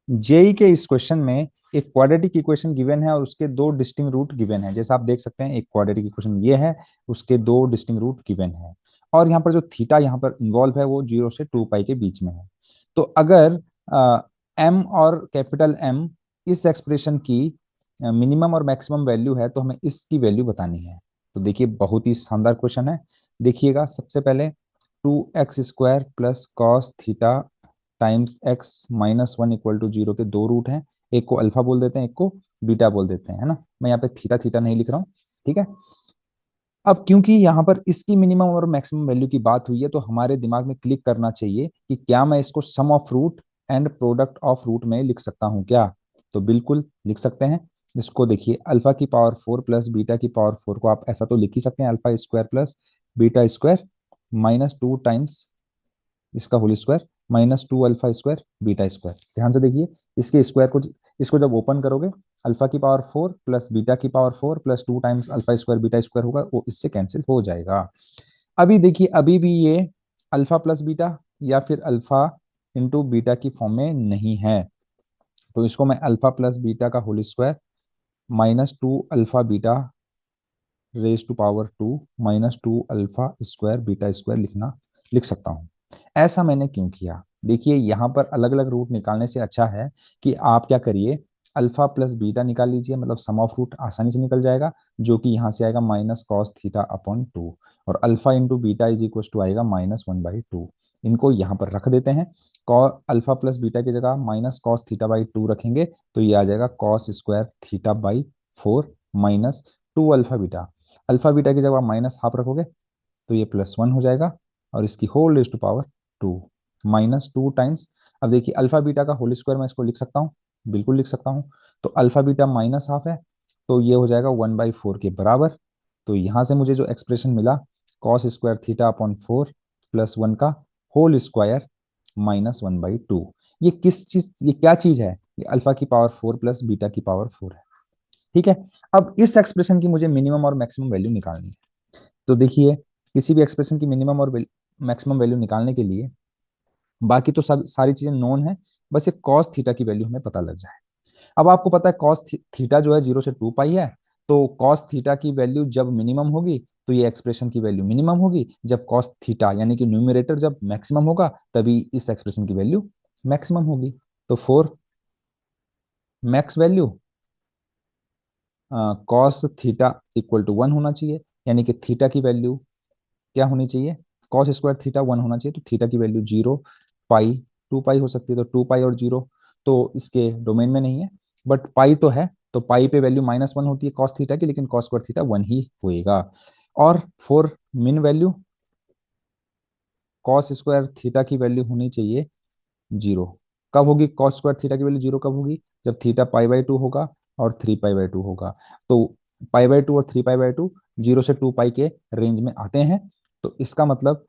JEE के इस question में एक क्वाड्रेटिक इक्वेशन गिवन है और उसके दो डिस्टिंक्ट रूट गिवन है। जैसा आप देख सकते हैं, एक क्वाड्रेटिक इक्वेशन ये है, उसके दो डिस्टिंक्ट रूट गिवन है, और यहाँ पर जो थीटा यहाँ पर इन्वॉल्व है वो 0 से 2 पाई के बीच में है। तो अगर एम और कैपिटल एम इस एक्सप्रेशन की मिनिमम और मैक्सिमम वैल्यू है तो हमें इसकी वैल्यू बतानी है। तो देखिए, बहुत ही शानदार क्वेश्चन है। देखिएगा, सबसे पहले 2x² plus cos theta times x minus 1 equal to 0 के दो रूट हैं। एक को अल्फा बोल देते हैं, एक को बीटा बोल देते हैं, है ना। मैं यहाँ पे थीटा थीटा नहीं लिख रहा हूँ, ठीक है। अब क्योंकि यहाँ पर इसकी मिनिमम और मैक्सिमम वैल्यू की बात हुई है तो हमारे दिमाग में क्लिक करना चाहिए कि क्या मैं इसको sum of root and product of root में लिख सकता हूँ क्या। तो बिल्कुल लिख सकते हैं। इसको देखिए, अल्फा की पावर 4 प्लस बीटा की पावर 4 को आप ऐसा तो लिख ही सकते हैं, alpha square plus beta square minus 2 times इसका whole square minus 2 alpha square beta square. ध्यान से देखिए, इसके स्क्वायर को, इसको जब ओपन करोगे, अल्फा की पावर 4 प्लस बीटा की power 4 plus 2 times alpha square beta square होगा, वो इससे कैंसिल हो जाएगा। अभी देखिए, अभी भी ये अल्फा प्लस बीटा या फिर अल्फा इंटू बीटा की फॉर्म में नहीं है। तो इसको मैं अल्फा प्लस बीटा का whole square minus 2 alpha beta raise to power 2 minus 2 alpha square beta square लिख सकता हूँ। ऐसा मैंने क्यों किया? देखिए, यहाँ पर अलग अलग रूट निकालने से अच्छा है कि आप क्या करिए, अल्फा प्लस बीटा निकाल लीजिए, मतलब सम ऑफ रूट आसानी से निकल जाएगा, जो कि यहाँ से आएगा माइनस कॉस थीटा अपॉन 2, और alpha into beta is equal to आएगा -1/2। इनको यहाँ पर रख देते हैं। अल्फा प्लस बीटा की जगह माइनस कॉस थीटा बाई 2 रखेंगे तो ये आ जाएगा cos square theta by 4 minus 2 alpha beta. Alpha beta की जगह माइनस हाफ रखोगे तो ये +1 हो जाएगा, और इसकी whole raise to power 2 minus 2 times. अब देखिए, अल्फा बीटा का होल स्क्वायर मैं इसको लिख सकता हूँ, बिल्कुल लिख सकता हूँ। तो अल्फा बीटा माइनस हाफ है तो ये हो जाएगा 1/4 के बराबर। तो यहाँ से मुझे जो एक्सप्रेशन मिला, कॉस स्क्वायर थीटा अपॉन 4 +1 का होल स्क्वायर -1/2। ये किस चीज, ये क्या चीज है? ये अल्फा की पावर 4 प्लस बीटा की पावर 4 है, ठीक है। अब इस एक्सप्रेशन की मुझे मिनिमम और मैक्सिमम वैल्यू निकालनी है। तो देखिए, किसी भी एक्सप्रेशन की मिनिमम और मैक्सिमम वैल्यू निकालने के लिए बाकी तो सब सारी चीजें नोन है, बस ये कॉस थीटा की वैल्यू हमें पता लग जाए। अब आपको पता है कॉस थीटा जो है 0 से 2 पाई है, तो कॉस थीटा की वैल्यू जब मिनिमम होगी तो ये एक्सप्रेशन की वैल्यू मिनिमम होगी, जब कॉस थीटा यानी कि न्यूमरेटर जब मैक्सिमम होगा तभी इस एक्सप्रेशन की वैल्यू मैक्सिमम होगी। तो for max value cos theta equal to 1 होना चाहिए, यानी कि थीटा की वैल्यू क्या होनी चाहिए, कॉस स्क्वायर थीटा 1 होना चाहिए। तो थीटा की वैल्यू 0 पाई 2 पाई हो सकती है, तो 2 पाई और 0 तो इसके डोमेन में नहीं है, बट पाई तो है, तो पाई पे वैल्यू -1 होती है कॉस थीटा की, लेकिन कॉस स्क्वायर थीटा 1 ही होएगा। और फॉर मिन वैल्यू कॉस स्क्वायर थीटा की वैल्यू होनी चाहिए 0। कब होगी कॉस स्क्वायर थीटा की वैल्यू 0? कब होगी? जब थीटा π/2 होगा और 3π/2 होगा। तो π/2 और 3π/2 0 से 2 पाई के रेंज में आते हैं। तो इसका मतलब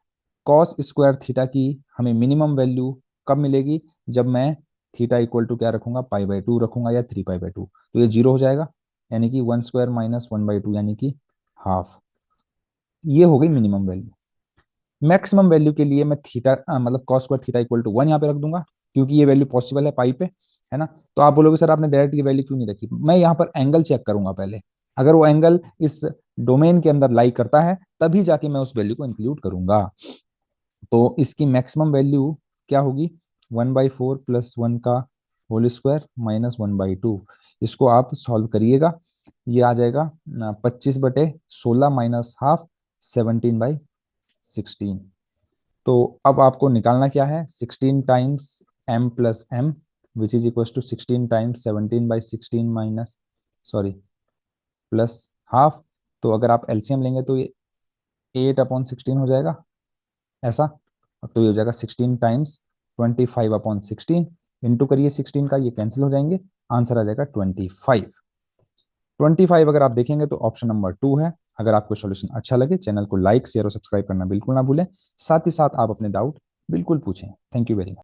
कॉस स्क्वायर थीटा की हमें मिनिमम वैल्यू कब मिलेगी? जब मैं थीटा इक्वल टू क्या रखूंगा, π/2 रखूंगा या 3π/2, तो ये 0 हो जाएगा, यानी कि 1² माइनस 1/2 यानी कि हाफ। ये हो गई मिनिमम वैल्यू। मैक्सिमम वैल्यू के लिए मैं थीटा मतलब cos square theta equal to 1 यहाँ पे रख दूंगा, क्योंकि ये वैल्यू पॉसिबल है पाई पे, है ना। तो आप बोलोगे सर आपने डायरेक्ट ये वैल्यू क्यों नहीं रखी? मैं यहाँ पर एंगल चेक करूंगा पहले, अगर वो एंगल इस डोमेन के अंदर लाई करता है तभी जाके मैं उस वैल्यू को इंक्लूड करूंगा। तो इसकी मैक्सिमम वैल्यू क्या होगी? 1/4 +1 का होल स्क्वायर -1/2। इसको आप सॉल्व करिएगा, ये आ जाएगा 25/16 माइनस हाफ 17/16। तो अब आपको निकालना क्या है? 16 times m plus m which is equal to 16 times 17/16 minus, sorry, plus half. तो अगर आप एलसीएम लेंगे तो ये 8/16 हो जाएगा ऐसा। तो ये हो जाएगा 16 टाइम्स 25/16, इंटू करिए 16 का, ये कैंसिल हो जाएंगे, आंसर आ जाएगा 25। 25 अगर आप देखेंगे तो ऑप्शन नंबर 2 है। अगर आपको सॉल्यूशन अच्छा लगे, चैनल को लाइक शेयर और सब्सक्राइब करना बिल्कुल ना भूलें। साथ ही साथ आप अपने डाउट बिल्कुल पूछें। Thank you very much.